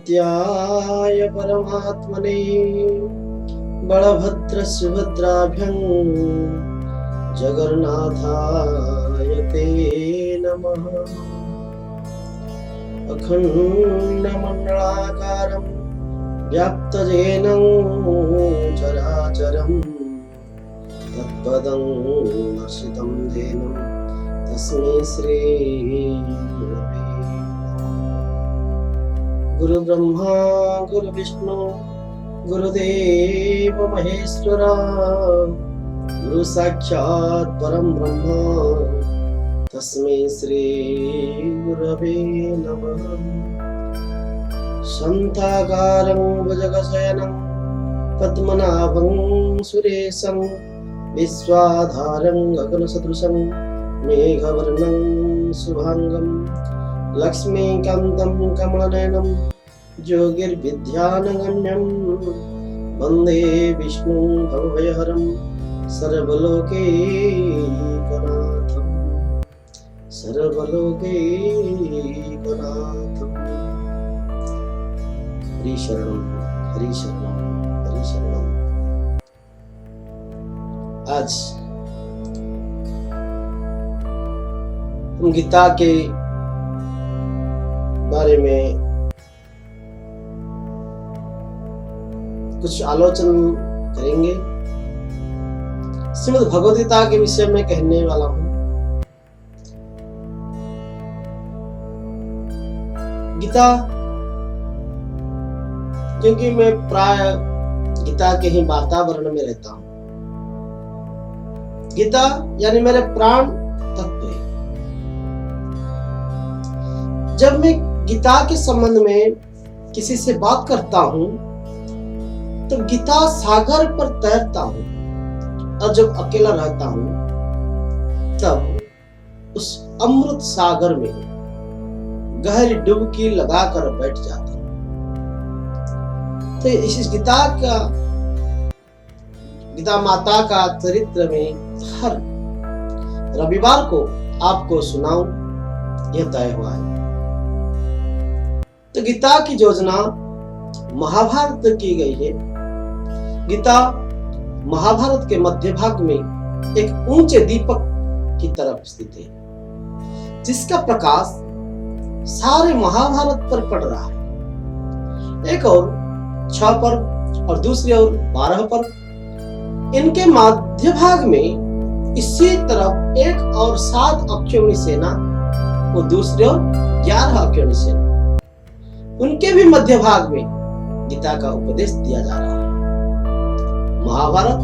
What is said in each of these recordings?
सत्याय परमात्मने बलभद्र सुभद्राभ्यं जगन्नाथाय ते नमः। अखण्डमण्डलाकारं व्याप्तजेनं चराचरं तत्पदं दर्शितं येनं तस्मै श्री गुरवे नमः। गुरु ब्रह्मा गुरु विष्णु गुरुदेव महेश्वरा गुरु साक्षात् परम ब्रह्म तस्मै श्री गुरवे नमः। शान्ताकारं भुजगशयनं पद्मनाभं सुरेशं विश्वाधारं गगनसदृशं मेघवर्णं शुभांगं लक्ष्मीकान्तं कमलनयनं योगिर्विद्यानगम्यं वन्दे विष्णु भवभयहरं सर्वलोकैकनाथं सर्वलोकैकनाथम्। हरि शरणं हरि शरणं हरि शरणं। आज हम गीता के बारे में कुछ आलोचना करेंगे। श्रीमद् भगवद गीता के विषय में कहने वाला हूं। गीता, क्योंकि मैं प्राय गीता के ही वातावरण में रहता हूं। गीता यानी मेरे प्राण तत्व है। जब मैं गीता के संबंध में किसी से बात करता हूं तो गीता सागर पर तैरता हूं, और जब अकेला रहता हूं तब उस अमृत सागर में गहरी डुबकी लगाकर बैठ जाता हूं। तो इस गीता माता का चरित्र में हर रविवार को आपको सुनाऊं, यह तय हुआ है। तो गीता की योजना महाभारत की गई है। गीता महाभारत के मध्य भाग में एक ऊंचे दीपक की तरफ स्थित है, जिसका प्रकाश सारे महाभारत पर पड़ रहा है। एक और 6 पर्व और दूसरी ओर 12 पर्व। इनके मध्य भाग में इसी तरफ 1 और 7 अक्षौहिणी सेना और दूसरी ओर 11 अक्षौहिणी सेना। उनके भी मध्य भाग में गीता का उपदेश दिया जा रहा है। महाभारत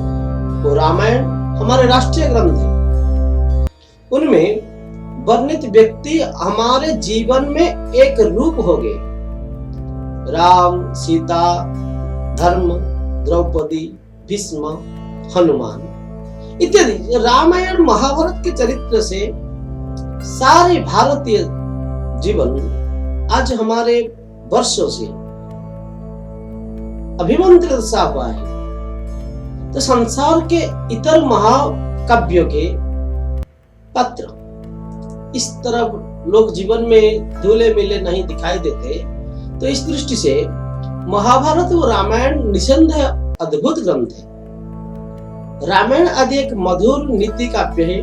और रामायण हमारे राष्ट्रीय ग्रंथ हैं। उनमें वर्णित व्यक्ति हमारे जीवन में एक रूप हो गए। राम, सीता, धर्म, द्रौपदी, भीष्म, हनुमान इत्यादि। रामायण महाभारत के चरित्र से सारे भारतीय जीवन आज हमारे वर्षों से अभिमंत्रित सा हुआ है। तो संसार के इतर महाकाव्यों के पत्र इस तरह लोग जीवन में धुले मिले नहीं दिखाई देते। तो इस दृष्टि से महाभारत और रामायण निसंदेह अद्भुत ग्रंथ है। रामायण आदि एक मधुर नीति काव्य है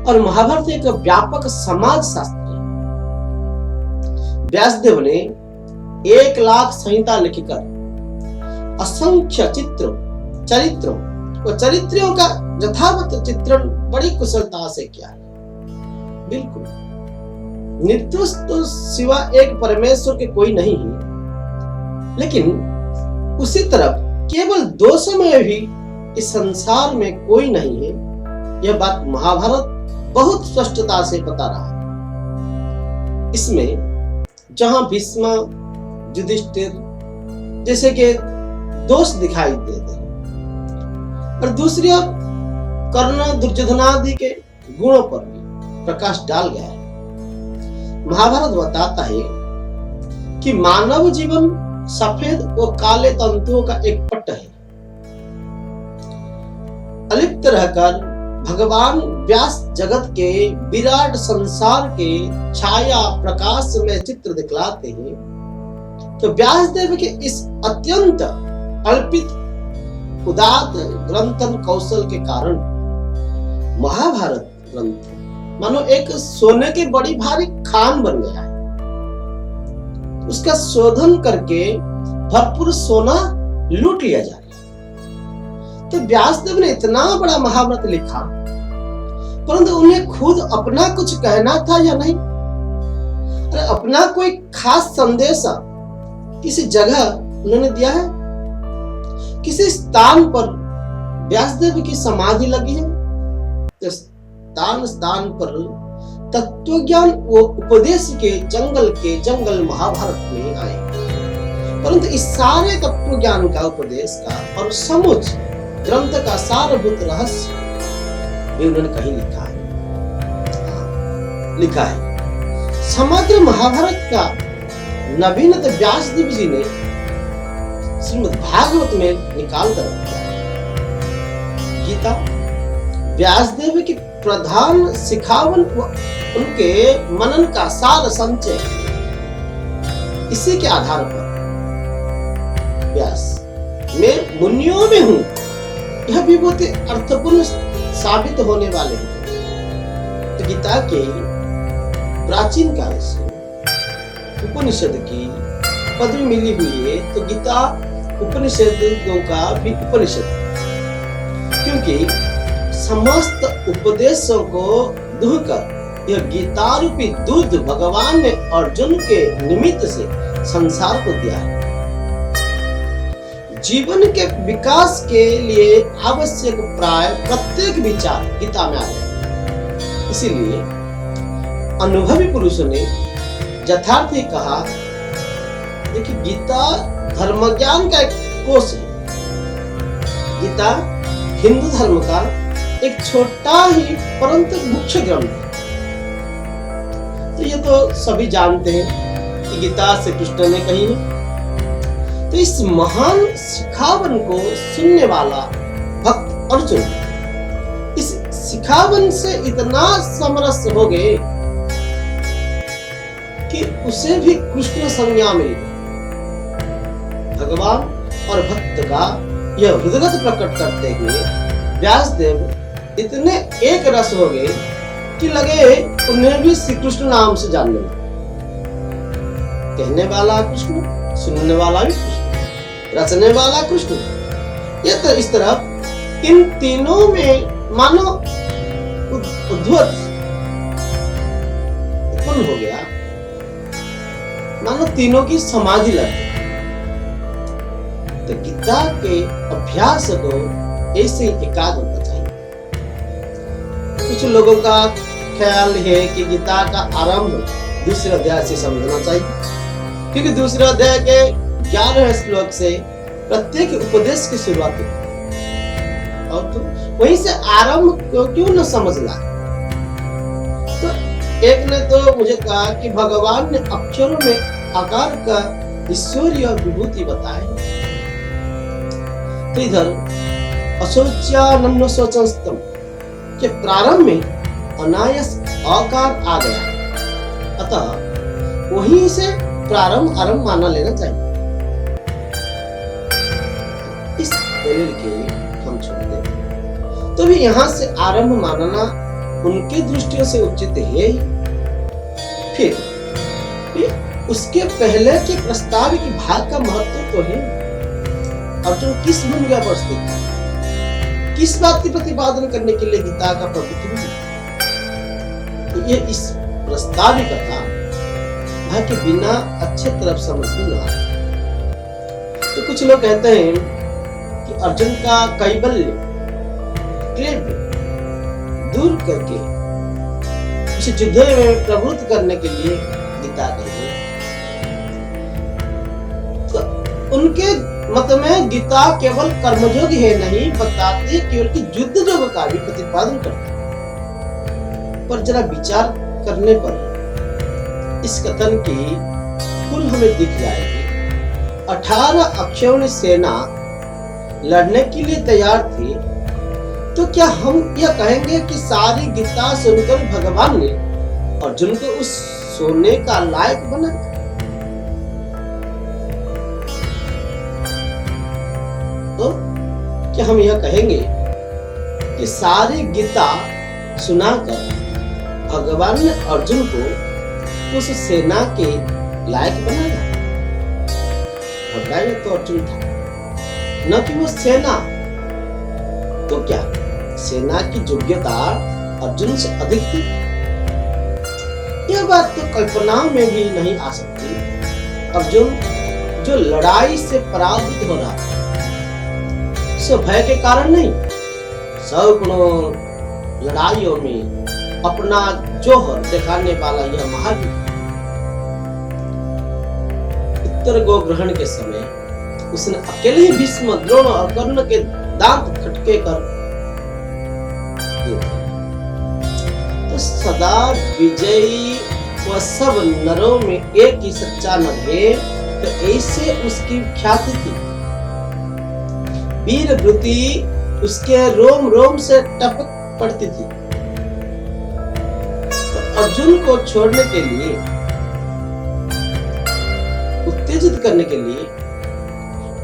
और महाभारत एक व्यापक समाज शास्त्र है। व्यासदेव ने 1,00,000 संहिता लिखकर असंख्य चरित्रों और चरित्रों का यथावत चित्रण बड़ी कुशलता से किया है। बिल्कुल निर्दोष तो सिवा एक परमेश्वर के कोई नहीं है, लेकिन उसी तरह केवल दोष में भी इस संसार में कोई नहीं है। यह बात महाभारत बहुत स्पष्टता से बता रहा है। इसमें जहां भीष्म, युधिष्ठिर जैसे के दोष दिखाई देते हैं और दूसरी ओर कर्ण, दुर्योधनादि के गुणों पर भी प्रकाश डाल गया है। महाभारत बताता है कि मानव जीवन सफेद और काले तंतुओं का एक पट्ट है। अलिप्त रहकर भगवान व्यास जगत के विराट संसार के छाया प्रकाश में चित्र दिखलाते हैं तो व्यासदेव के इस अत्यंत अल्पित उदात्त ग्रंथन कौशल के कारण महाभारत ग्रंथ मानो एक सोने की बड़ी भारी खान बन गया है। उसका शोधन करके भरपूर सोना लूट लिया जा रहा है। तो व्यासदेव ने इतना बड़ा महाभारत लिखा, परंतु उन्हें खुद अपना कुछ कहना था या नहीं? अरे अपना कोई खास संदेश किसी जगह उन्होंने दिया है? किसी स्थान पर व्यासदेव की समाधि लगी है, तो स्थान स्थान पर तत्वज्ञान व उपदेश के जंगल महाभारत में आए, परंतु इस सारे तत्व ज्ञान का, उपदेश का और समुच ग्रंथ का सारभूत रहस्य भी उन्होंने कहीं लिखा है। लिखा है समग्र महाभारत का नवीनत व्यासदेव जी ने श्रीमद् भागवत में निकाल कर रखा है। गीता व्यासदेव की प्रधान सिखावन व उनके मनन का सार संचय। इसी के आधार पर व्यास मैं मुनियों में हूं, यह भी बहुत अर्थपूर्ण साबित होने वाले हैं। तो गीता के प्राचीन काल से उपनिषद की पदवी मिली हुई है, तो गीता उपनिषदों का भी उपनिषद, क्योंकि समस्त उपदेशों को दुहकर यह गीता रूपी दूध भगवान ने अर्जुन के निमित्त से संसार को दिया है। जीवन के विकास के लिए आवश्यक प्राय प्रत्येक विचार गीता में आ गया। इसीलिए अनुभवी पुरुषों ने यथार्थ ही कहा, देखिए गीता धर्म ज्ञान का एक कोश है। गीता हिंदू धर्म का एक छोटा ही परंतु मुख्य ग्रंथ है। तो ये तो सभी जानते हैं कि गीता श्री कृष्ण ने कही है। तो इस महान सिखावन को सुनने वाला भक्त अर्जुन इस सिखावन से इतना समरस हो गए कि उसे भी कृष्ण संज्ञा मिल गई। भगवान और भक्त का यह हृदयगत प्रकट करते हुए व्यासदेव इतने एक रस हो गए कि लगे उन्हें भी श्री कृष्ण नाम से जानने लगे। कहने वाला कृष्ण, सुनने वाला भी कृष्ण, रचने वाला कृष्ण। यह तो इस तरह इन तीनों में मानो उद्भव उत्पन्न हो गया, मानो तीनों की समाधि लग गई। तो गीता के अभ्यास को ऐसे ही एकाग्र होना चाहिए। कुछ लोगों का ख्याल है कि गीता का आरंभ दूसरे अध्याय से समझना चाहिए, क्योंकि दूसरे अध्याय के 11वें श्लोक से प्रत्येक उपदेश की शुरुआत होती है, और तो वहीं से आरंभ क्यों न समझना। तो एक ने तो मुझे कहा कि भगवान ने अक्षरों में आकार का ईश्वरीय विभूति बताए। तो इधर अशोच्यानन्य शोचस्तम के प्रारंभ में अनायास आकार आ गया, अतः वहीं से प्रारंभ आरंभ माना लेना चाहिए। इस दलील के हम छोड़ दें तो भी यहाँ से आरंभ मानना उनकी दृष्टियों से उचित है ही। फिर उसके पहले के प्रस्तावित भाग का महत्व तो है। अर्जुन किस भूमिका पर स्थित है, किस बात की प्रतिपादन करने के लिए गीता का प्रवृत्ति हुई, तो ये इस प्रस्तावित कथा भाग के बिना अच्छे तरफ समझ में आता। तो कुछ लोग कहते हैं कि अर्जुन का कैबल्य क्लेब दूर करके उसे युद्ध में प्रवृत्त करने के लिए गीता कही। तो उनके मत में गीता केवल कर्मयोग है नहीं बताते, केवल कि युद्ध योग का भी प्रतिपादन करते। पर जरा विचार करने पर इस कथन की कुल हमें दिख जाएगी। 18 अक्षौहिणी सेना लड़ने के लिए तैयार थी, तो क्या हम यह कहेंगे कि सारी गीता सुनकर भगवान ने अर्जुन को उस सोने का लायक बना? कि हम यह कहेंगे कि सारी गीता सुनाकर भगवान ने अर्जुन को उस सेना के लायक बनाया। भगाया तो अर्जुन था, न कि वो सेना। तो क्या सेना की योग्यता अर्जुन से अधिक थी? यह बात तो कल्पना में भी नहीं आ सकती। अर्जुन जो लड़ाई से पराजित हो रहा था, सो भय के कारण नहीं, सैकड़ों लड़ाइयों में अपना जोहर दिखाने वाला यह महावीर उत्तर गो ग्रहण के समय उसने अकेले ही भीष्म, द्रोण और कर्ण के दांत खटके कर दिए। तो सदा विजयी व सब नरों में एक ही सच्चा नर है, तो ऐसे उसकी ख्याति थी। वीर वृत्ति उसके रोम रोम से टपक पड़ती थी। तो अर्जुन को छोड़ने के लिए, उत्तेजित करने के लिए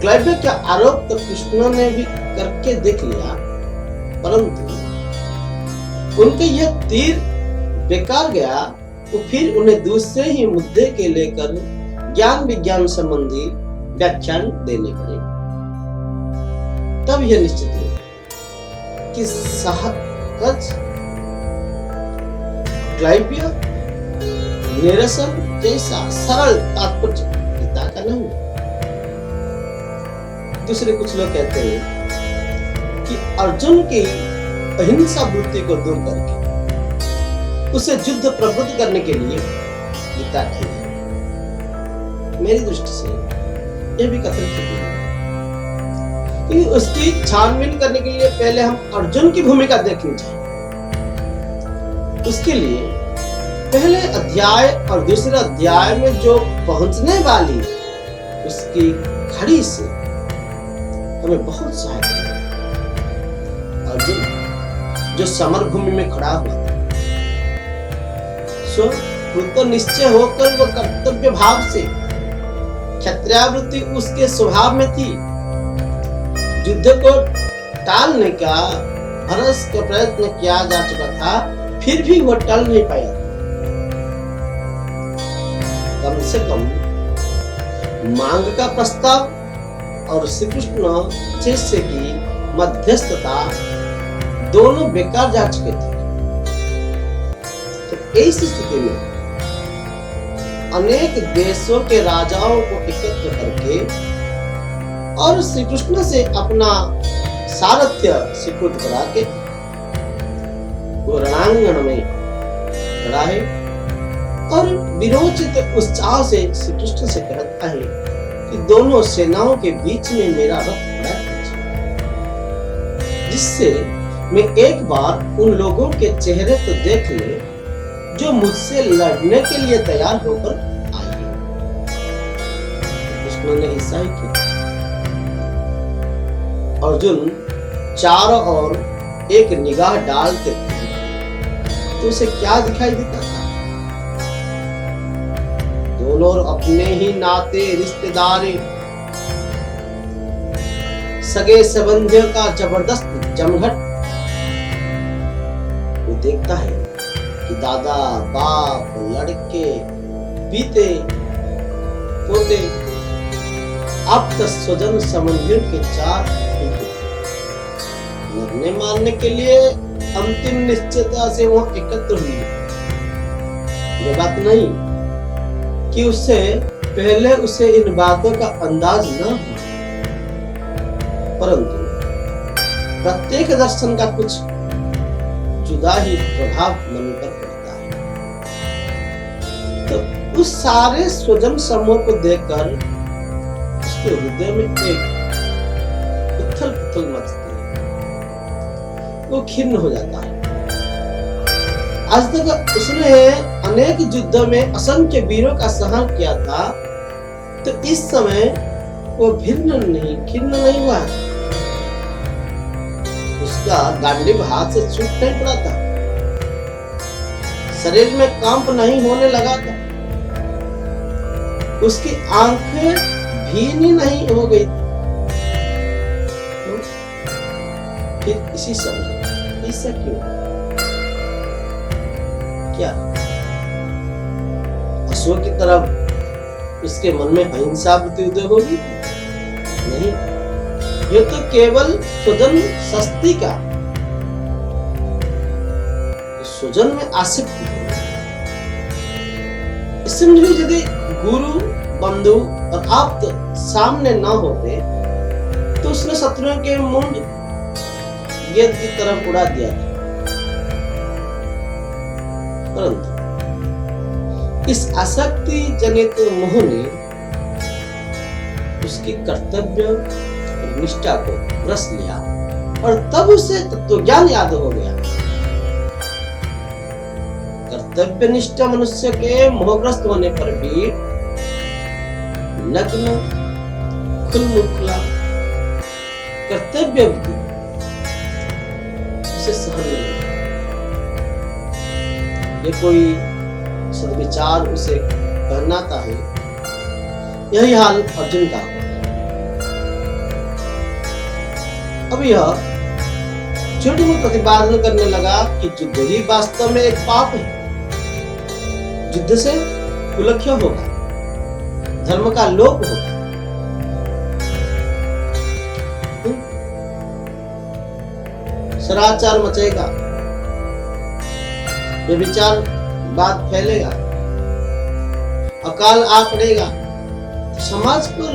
क्लैब्य का आरोप तो कृष्ण ने भी करके देख लिया, परंतु उनके यह तीर बेकार गया। तो फिर उन्हें दूसरे ही मुद्दे के लेकर ज्ञान विज्ञान संबंधी व्याख्यान देने पड़े। तब यह निश्चित है कि सहज क्लैब्य निरसन जैसा सरल तात्पर्य गीता का नहीं। दूसरे कुछ लोग कहते हैं कि अर्जुन की अहिंसा वृत्ति को दूर करके उसे युद्ध प्रवृत्त करने के लिए गीता नहीं है। मेरी दृष्टि से यह भी कथन ठीक है, क्योंकि उसकी छानबीन करने के लिए पहले हम अर्जुन की भूमिका देखनी चाहिए। उसके लिए पहले अध्याय और दूसरे अध्याय में जो पहुंचने वाली उसकी खड़ी से हमें बहुत सहायता है। अर्जुन जो समर भूमि में खड़ा हुआ था, सो तो निश्चय होकर वो कर्तव्य भाव से, क्षत्रियावृत्ति उसके स्वभाव में थी। युद्ध को टालने का भरस का प्रयत्न किया जा चुका था, फिर भी वो टल नहीं पाया। कम से कम मांग का प्रस्ताव और श्री कृष्ण शिष्य की मध्यस्थता दोनों बेकार जा चुके थे। तो ऐसी स्थिति में अनेक देशों के राजाओं को एकत्र करके और श्री कृष्ण से अपना सारथ्य स्वीकृत करा के वो रणांगण में खड़ा है और विरोचित उत्साह से श्री कृष्ण से कहता है कि दोनों सेनाओं के बीच में मेरा रथ खड़ा कीजिए, जिससे मैं एक बार उन लोगों के चेहरे तो देख ले जो मुझसे लड़ने के लिए तैयार होकर आए हैं। कृष्ण ने ऐसा ही किया। अर्जुन चारों ओर एक निगाह डालते थे तो उसे क्या दिखाई देता था? दोनों अपने ही नाते रिश्तेदार सगे संबंधियों का जबरदस्त जमघट। वो देखता है कि दादा, बाप, लड़के, बीते, पोते, आप्त स्वजन संबंधियों के चार मरने मारने के लिए अंतिम निश्चयता से वो एकत्र हुई। ये बात नहीं कि उससे पहले उसे इन बातों का अंदाज न हो, परंतु प्रत्येक दर्शन का कुछ जुदा ही प्रभाव मन पर पड़ता है। तो उस सारे स्वजन समूह को देखकर उसके हृदय में एक उथल पुथल मचती है, वो खिन्न हो जाता है। आज तक उसने अनेक युद्धों में असंख्य वीरों का सहन किया था, तो इस समय वो खिन्न नहीं हुआ। उसका गांडीव हाथ से छूट नहीं पड़ा था, शरीर में कंप नहीं होने लगा था, उसकी आंखें भीनी नहीं हो गई। फिर इसी समझे ऐसा क्यों? क्या अश्व की तरफ उसके मन में अहिंसा वृत्ति उदय होगी? नहीं, ये तो केवल स्वजन शक्ति का, स्वजन में आसक्ति है। इसलिए यदि गुरु, बंधु और आप्त सामने न होते तो उसने शत्रुओं के मुंड गेंद की तरफ उड़ा दिया था। परंतु इस आसक्ति जनित मोह ने उसकी कर्तव्य और निष्ठा को ग्रस लिया और तब उसे तत्वज्ञान याद हो गया। कर्तव्यनिष्ठ मनुष्य के मोहग्रस्त होने पर भी नग्न खुलमुखला कर्तव्य उसे सहन नहीं। ये कोई सद्विचार उसे पहनाता है। यही हाल अर्जुन का हुआ। अब यह छोटी मोटी प्रतिपादन करने लगा कि युद्ध ही वास्तव में एक पाप है। युद्ध से कुलक्ष्य होगा, धर्म का लोप होगा। सदाचार मचेगा, व्यभिचार बात फैलेगा, अकाल आ पड़ेगा, समाज पर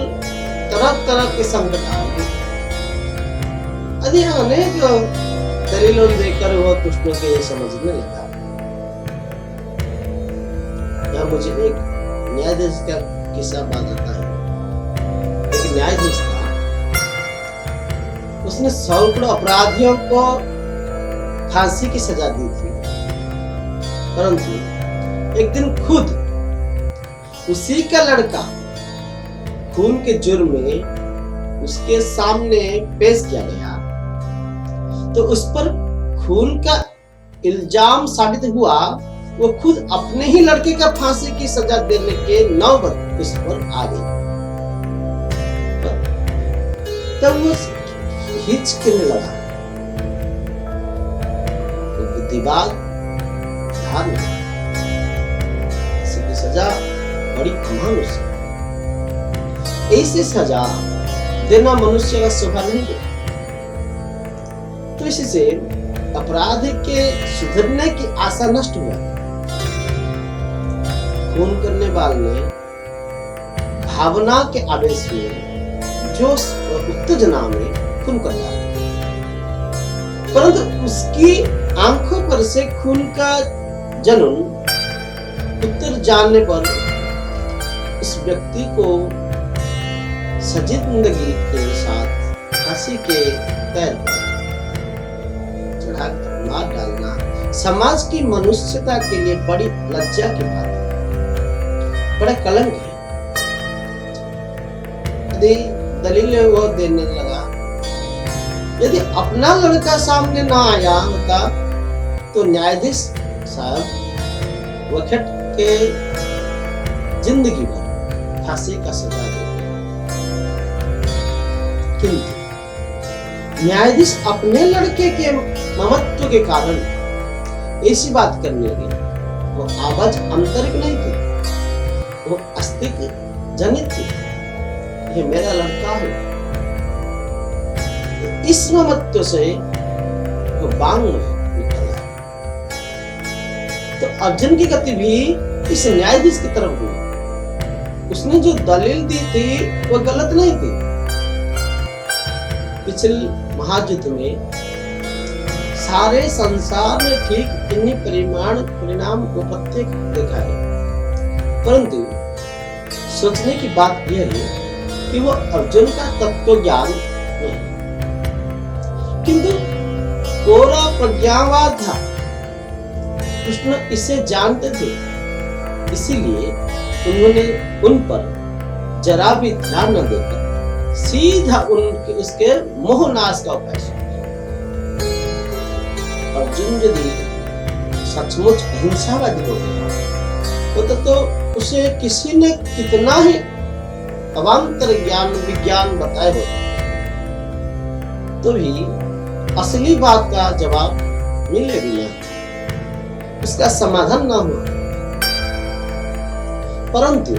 तरह तरह के संकट आएंगे। अनेक दलीलों देकर वह कृष्ण के समझने लगा। यहाँ मुझे एक न्यायाधीश का किस्सा बात आता है। एक न्यायाधीश था, उसने 100 करोड़ अपराधियों को फांसी की सजा दी थी। परंतु एक दिन खुद उसी का लड़का खून के जुर्म में उसके सामने पेश किया गया तो उस पर खून का इल्जाम साबित हुआ। वो खुद अपने ही लड़के का फांसी की सजा देने के नौबत उस पर आ गई। तब वो हिचकिने लगा। तो बुद्धिवाद धार्मिक इसकी सजा बड़ी अमानुष है। ऐसी सजा देना मनुष्य का स्वभाव नहीं है। तो इससे अपराधी के सुधरने की आशा नष्ट हुआ। खून करने वाले ने भावना के आवेश में जोश और उत्तेजना में खून कर डाला, परंतु उसकी आंखों पर से खून का जनून उतर जाने पर इस व्यक्ति को सजिंदगी के साथ फांसी के पैर पर चढ़ाकर मार डालना समाज की मनुष्यता के लिए बड़ी लज्जा की बात है, बड़ा कलंक है। यदि दलील वो देने लगा, यदि अपना लड़का सामने ना आया होता तो न्यायाधीश साहब वक़्त के जिंदगी भर फांसी का सजा देते। किंतु न्यायाधीश अपने लड़के के ममत्व के कारण ऐसी बात करने लगे। वो आवाज आंतरिक नहीं थी, वो अस्तित्व जनित थी। ये मेरा लड़का है। इस ममत्व से वो बांग निकला। तो अर्जुन की गति भी इस न्यायाधीश की तरफ हुई। उसने जो दलील दी थी वो गलत नहीं थी। पिछले महायुद्ध में सारे संसार में ठीक इन्हीं परिणाम को प्रत्येक देखा है। परंतु सोचने की बात यह है कि वो अर्जुन का तत्व ज्ञान नहीं, किंतु कोरा प्रज्ञावाद था। कृष्ण इसे जानते थे, इसीलिए उन्होंने उन पर जरा भी ध्यान न देकर सीधा उसके मोहनाश का उपाय किया। अर्जुन यदि सचमुच अहिंसावादी हो गया तो उसे किसी ने कितना ही अवान्तर ज्ञान विज्ञान बताए होता तो भी असली बात का जवाब मिले बिना उसका समाधान ना हुआ। परंतु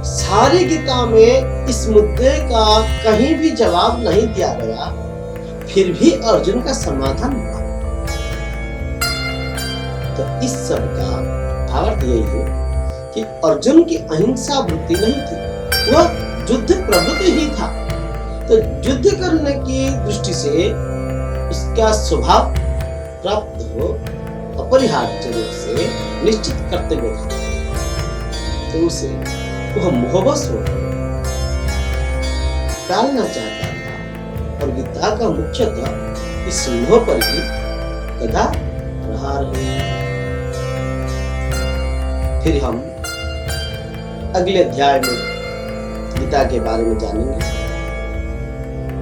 सारी गीता में इस मुद्दे का कहीं भी जवाब नहीं दिया गया, फिर भी अर्जुन का समाधान हुआ। तो इस सब का भावार्थ यही है कि अर्जुन की अहिंसा वृत्ति नहीं थी, वह युद्ध प्रवृत्ति ही था। तो युद्ध करने की दृष्टि से उसका स्वभाव प्राप्त हो अपरिहार्य रूप से निश्चित कर्तव्य था। तो उसे वह मोहवश हो टालना चाहता था, और गीता का मुख्यतः इस मोह पर ही गदा प्रहार है। फिर हम अगले अध्याय में गीता के बारे में जानेंगे।